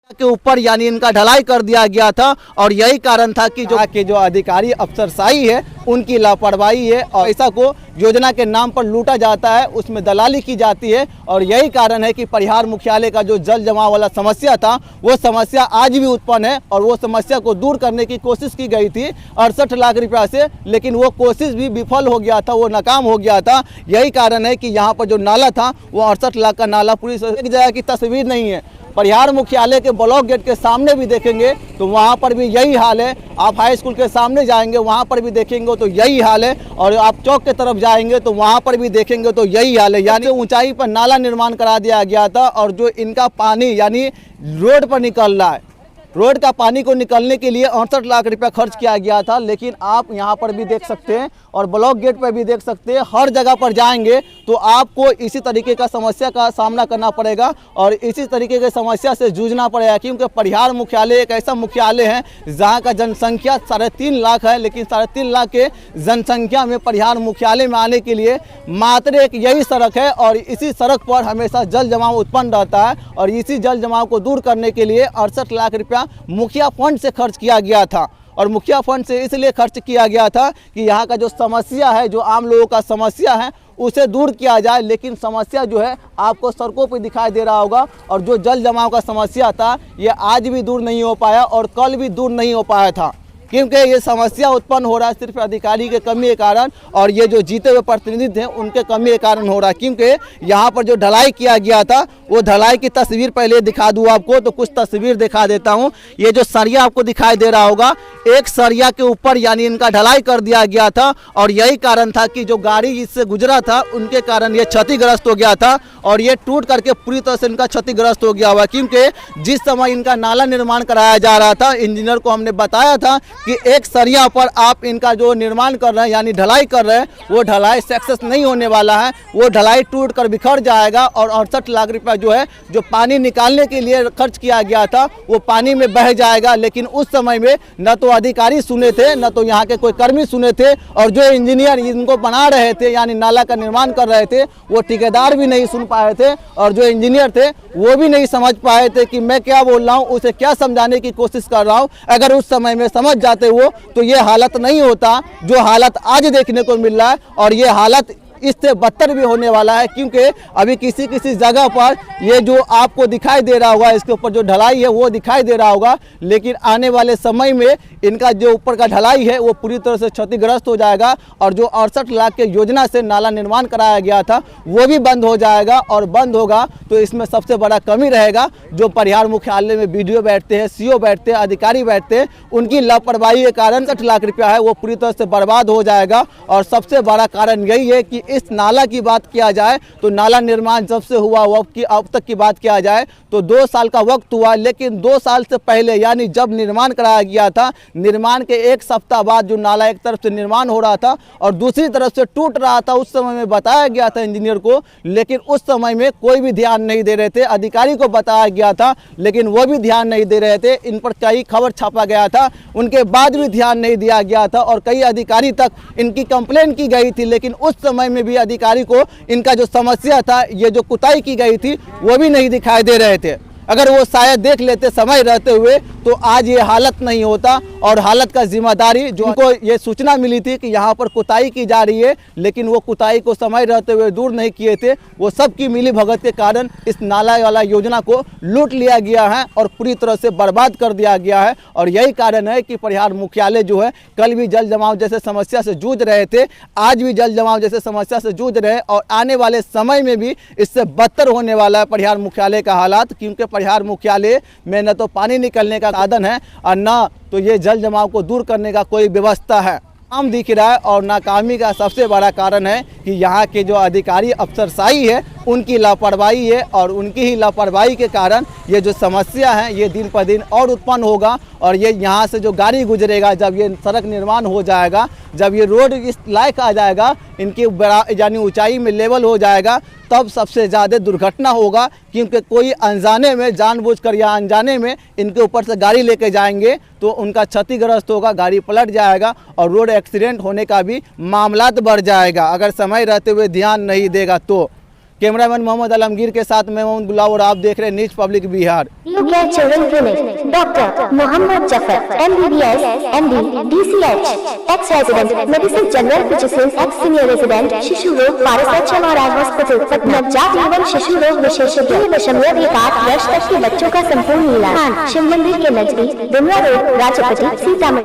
के ऊपर यानी इनका ढलाई कर दिया गया था और यही कारण था कि जो अधिकारी अफसरशाही है उनकी लापरवाही है और ऐसा को योजना के नाम पर लूटा जाता है, उसमें दलाली की जाती है। और यही कारण है कि परिहार मुख्यालय का जो जल जमाव वाला समस्या था वो समस्या आज भी उत्पन्न है और वो समस्या को दूर करने की कोशिश की गई थी 68 लाख रुपया से, लेकिन वो कोशिश भी विफल हो गया था, वो नाकाम हो गया था। यही कारण है कि यहाँ पर जो नाला था वो 68 लाख का नाला पूरी एक जगह की तस्वीर नहीं है। परिहार मुख्यालय के ब्लॉक गेट के सामने भी देखेंगे तो वहाँ पर भी यही हाल है। आप हाई स्कूल के सामने जाएंगे वहाँ पर भी देखेंगे तो यही हाल है और आप चौक के तरफ जाएंगे तो वहाँ पर भी देखेंगे तो यही हाल है। यानी ऊंचाई पर नाला निर्माण करा दिया गया था और जो इनका पानी यानी रोड पर निकल रहा है, रोड का पानी को निकलने के लिए 68 लाख रुपया खर्च किया गया था। लेकिन आप यहाँ पर भी देख सकते हैं और ब्लॉक गेट पर भी देख सकते हैं, हर जगह पर जाएंगे तो आपको इसी तरीके का समस्या का सामना करना पड़ेगा और इसी तरीके की समस्या से जूझना पड़ेगा। क्योंकि परिहार मुख्यालय एक ऐसा मुख्यालय है जहाँ का जनसंख्या 3.5 लाख है, लेकिन 3.5 लाख के जनसंख्या में परिहार मुख्यालय में आने के लिए मात्र एक यही सड़क है और इसी सड़क पर हमेशा जल जमाव उत्पन्न रहता है और इसी जल जमाव को दूर करने के लिए 68 लाख रुपया मुखिया फंड से खर्च किया गया था। और मुखिया फंड से इसलिए खर्च किया गया था कि यहाँ का जो समस्या है, जो आम लोगों का समस्या है उसे दूर किया जाए। लेकिन समस्या जो है आपको सड़कों पर दिखाई दे रहा होगा और जो जल जमाव का समस्या था ये आज भी दूर नहीं हो पाया और कल भी दूर नहीं हो पाया था, क्योंकि ये समस्या उत्पन्न हो रहा है सिर्फ अधिकारी के कमी के कारण और ये जो जीते हुए प्रतिनिधि हैं उनके कमी के कारण हो रहा है। क्योंकि यहाँ पर जो ढलाई किया गया था वो ढलाई की तस्वीर पहले दिखा दूँ आपको, तो कुछ तस्वीर दिखा देता हूँ। ये जो सरिया आपको दिखाई दे रहा होगा, एक सरिया के ऊपर यानी इनका ढलाई कर दिया गया था और यही कारण था कि जो गाड़ी इससे गुजरा था उनके कारण ये क्षतिग्रस्त हो गया था और ये टूट करके पूरी तरह से इनका क्षतिग्रस्त हो गया हुआ। क्योंकि जिस समय इनका नाला निर्माण कराया जा रहा था, इंजीनियर को हमने बताया था कि एक सरिया पर आप इनका जो निर्माण कर रहे हैं यानी ढलाई कर रहे हैं वो ढलाई सक्सेस नहीं होने वाला है, वो ढलाई टूट कर बिखर जाएगा और 68 लाख रुपया जो है जो पानी निकालने के लिए खर्च किया गया था वो पानी में बह जाएगा। लेकिन उस समय में न तो अधिकारी सुने थे, न तो यहाँ के कोई कर्मी सुने थे और जो इंजीनियर इनको बना रहे थे यानी नाला का निर्माण कर रहे थे वो ठेकेदार भी नहीं सुन पाए थे और जो इंजीनियर थे वो भी नहीं समझ पाए थे कि मैं क्या बोल रहा हूँ, उसे क्या समझाने की कोशिश कर रहा हूँ। अगर उस समय में समझ जाते हो तो ये हालत नहीं होता जो हालत आज देखने को मिल रहा है और ये हालत इससे बदतर भी होने वाला है। क्योंकि अभी किसी किसी जगह पर ये जो आपको दिखाई दे रहा होगा, इसके ऊपर जो ढलाई है वो दिखाई दे रहा होगा, लेकिन आने वाले समय में इनका जो ऊपर का ढलाई है वो पूरी तरह से क्षतिग्रस्त हो जाएगा और जो 68 लाख के योजना से नाला निर्माण कराया गया था वो भी बंद हो जाएगा। और बंद होगा तो इसमें सबसे बड़ा कमी रहेगा जो परिहार मुख्यालय में BDO बैठते हैं, CO बैठते हैं, अधिकारी बैठते हैं, उनकी लापरवाही के कारण 68 लाख रुपया है वो पूरी तरह से बर्बाद हो जाएगा। और सबसे बड़ा कारण यही है कि इस नाला की बात किया जाए तो नाला निर्माण जब से हुआ अब तक की बात किया जाए तो 2 साल का वक्त हुआ, लेकिन 2 साल से पहले यानी जब निर्माण कराया गया था, निर्माण के 1 सप्ताह बाद जो नाला एक तरफ से निर्माण हो रहा था और दूसरी तरफ से टूट रहा था, उस समय में बताया गया था इंजीनियर को, लेकिन उस समय में कोई भी ध्यान नहीं दे रहे थे। अधिकारी को बताया गया था लेकिन वो भी ध्यान नहीं दे रहे थे। इन पर कई खबर छापा गया था, उनके बाद भी ध्यान नहीं दिया गया था और कई अधिकारी तक इनकी कंप्लेन की गई थी, लेकिन उस समय में भी अधिकारी को इनका जो समस्या था, ये जो कुताही की गई थी वो भी नहीं दिखाई दे रहे थे। अगर वो शायद देख लेते समय रहते हुए तो आज ये हालत नहीं होता। और हालत का जिम्मेदारी जो उनको ये सूचना मिली थी कि यहाँ पर कुताही की जा रही है, लेकिन वो कुताही को समय रहते हुए दूर नहीं किए थे, वो सबकी मिली भगत के कारण इस नाला वाला योजना को लूट लिया गया है और पूरी तरह से बर्बाद कर दिया गया है। और यही कारण है कि परिहार मुख्यालय जो है कल भी जल जमाव जैसे समस्या से जूझ रहे थे, आज भी जल जमाव जैसे समस्या से जूझ रहे हैं और आने वाले समय में भी इससे बदतर होने वाला है परिहार मुख्यालय का हालात। क्योंकि परिहार मुख्यालय में न तो पानी निकलने का साधन है और न तो ये जल जमाव को दूर करने का कोई व्यवस्था है। काम दिख रहा है और नाकामी का सबसे बड़ा कारण है कि यहाँ के जो अधिकारी अफसरशाही है उनकी लापरवाही है और उनकी ही लापरवाही के कारण ये जो समस्या है ये दिन पर दिन और उत्पन्न होगा। और ये यहाँ से जो गाड़ी गुजरेगा, जब ये सड़क निर्माण हो जाएगा, जब ये रोड इस लायक आ जाएगा, इनकी यानी ऊंचाई में लेवल हो जाएगा, तब सबसे ज़्यादा दुर्घटना होगा। क्योंकि कोई अनजाने में जानबूझकर या अनजाने में इनके ऊपर से गाड़ी लेके जाएंगे तो उनका क्षतिग्रस्त होगा, गाड़ी पलट जाएगा और रोड एक्सीडेंट होने का भी मामला बढ़ जाएगा अगर समय रहते हुए ध्यान नहीं देगा कैमरामैन मोहम्मद आलमगीर के साथ मैं मोहम्मद गुलाब और आप देख रहे हैं news public Bihar. Children clinic, doctor Mohammad Zafar, MBBS, MD, DCH, ex resident medicine general physician, ex senior resident शिशु रोग, पारस एमआरआई हॉस्पिटल, नवजात एवं शिशु रोग विशेषज्ञ, 0.18 वर्ष तक के बच्चों का संपूर्ण इलाज, शिव मंदिर के नजदीक, दुनिया रोड, राजपटी, सीतामढ़ी।